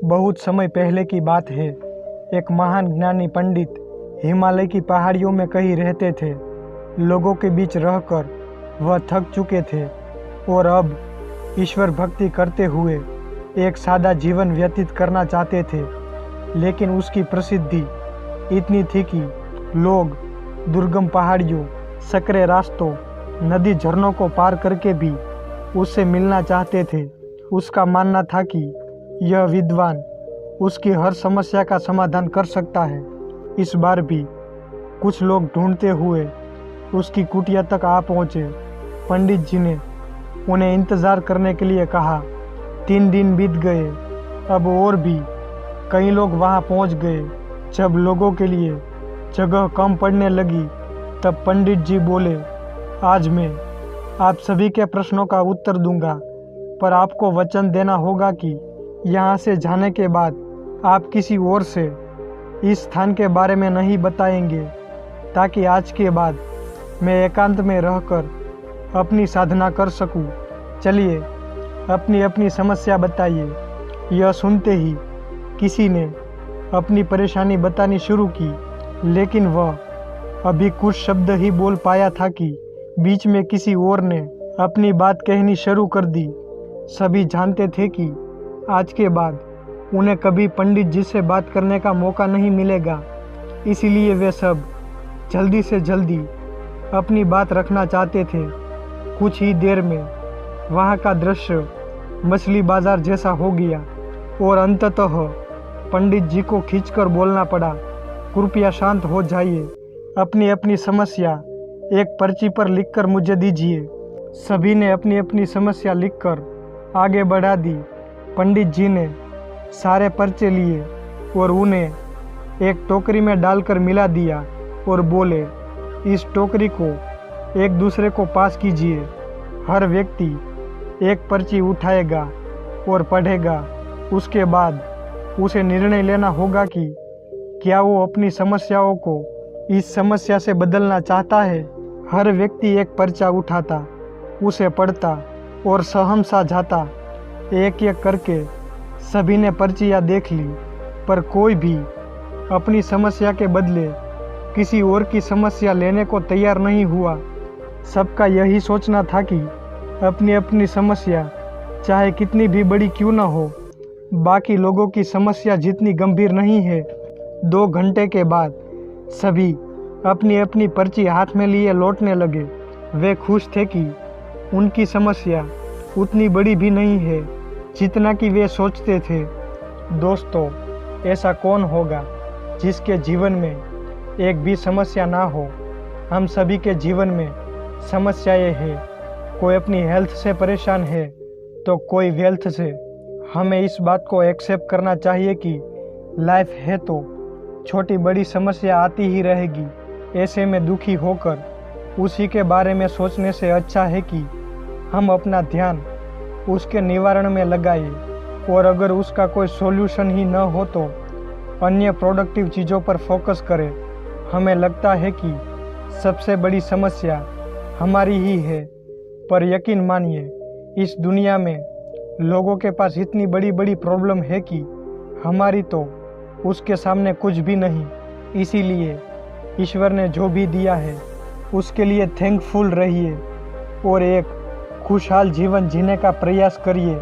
बहुत समय पहले की बात है। एक महान ज्ञानी पंडित हिमालय की पहाड़ियों में कहीं रहते थे। लोगों के बीच रहकर वह थक चुके थे और अब ईश्वर भक्ति करते हुए एक सादा जीवन व्यतीत करना चाहते थे। लेकिन उसकी प्रसिद्धि इतनी थी कि लोग दुर्गम पहाड़ियों, सकरे रास्तों, नदी झरनों को पार करके भी उससे मिलना चाहते थे। उसका मानना था कि यह विद्वान उसकी हर समस्या का समाधान कर सकता है। इस बार भी कुछ लोग ढूंढते हुए उसकी कुटिया तक आ पहुँचे। पंडित जी ने उन्हें इंतज़ार करने के लिए कहा। 3 दिन बीत गए। अब और भी कई लोग वहां पहुंच गए। जब लोगों के लिए जगह कम पड़ने लगी तब पंडित जी बोले, आज मैं आप सभी के प्रश्नों का उत्तर दूंगा, पर आपको वचन देना होगा कि यहाँ से जाने के बाद आप किसी और से इस स्थान के बारे में नहीं बताएंगे, ताकि आज के बाद मैं एकांत में रहकर अपनी साधना कर सकूं। चलिए अपनी अपनी समस्या बताइए। यह सुनते ही किसी ने अपनी परेशानी बतानी शुरू की, लेकिन वह अभी कुछ शब्द ही बोल पाया था कि बीच में किसी और ने अपनी बात कहनी शुरू कर दी। सभी जानते थे कि आज के बाद उन्हें कभी पंडित जी से बात करने का मौका नहीं मिलेगा, इसीलिए वे सब जल्दी से जल्दी अपनी बात रखना चाहते थे। कुछ ही देर में वहाँ का दृश्य मछली बाजार जैसा हो गया और अंततः पंडित जी को खींचकर बोलना पड़ा, कृपया शांत हो जाइए, अपनी अपनी समस्या एक पर्ची पर लिखकर मुझे दीजिए। सभी ने अपनी अपनी समस्या लिखकर आगे बढ़ा दी। पंडित जी ने सारे पर्चे लिए और उन्हें एक टोकरी में डालकर मिला दिया और बोले, इस टोकरी को एक दूसरे को पास कीजिए। हर व्यक्ति एक पर्ची उठाएगा और पढ़ेगा। उसके बाद उसे निर्णय लेना होगा कि क्या वो अपनी समस्याओं को इस समस्या से बदलना चाहता है। हर व्यक्ति एक पर्चा उठाता, उसे पढ़ता और सहमसा जाता। एक एक करके सभी ने पर्चियाँ देख ली, पर कोई भी अपनी समस्या के बदले किसी और की समस्या लेने को तैयार नहीं हुआ। सबका यही सोचना था कि अपनी अपनी समस्या चाहे कितनी भी बड़ी क्यों न हो, बाकी लोगों की समस्या जितनी गंभीर नहीं है। 2 घंटे के बाद सभी अपनी अपनी पर्ची हाथ में लिए लौटने लगे। वे खुश थे कि उनकी समस्या उतनी बड़ी भी नहीं है जितना कि वे सोचते थे। दोस्तों, ऐसा कौन होगा जिसके जीवन में एक भी समस्या ना हो। हम सभी के जीवन में समस्याएं हैं। कोई अपनी हेल्थ से परेशान है तो कोई वेल्थ से। हमें इस बात को एक्सेप्ट करना चाहिए कि लाइफ है तो छोटी बड़ी समस्या आती ही रहेगी। ऐसे में दुखी होकर उसी के बारे में सोचने से अच्छा है कि हम अपना ध्यान उसके निवारण में लगाएं, और अगर उसका कोई सॉल्यूशन ही न हो तो अन्य प्रोडक्टिव चीज़ों पर फोकस करें। हमें लगता है कि सबसे बड़ी समस्या हमारी ही है, पर यकीन मानिए इस दुनिया में लोगों के पास इतनी बड़ी बड़ी प्रॉब्लम है कि हमारी तो उसके सामने कुछ भी नहीं। इसीलिए ईश्वर ने जो भी दिया है उसके लिए थैंकफुल रहिए और एक खुशहाल जीवन जीने का प्रयास करिए।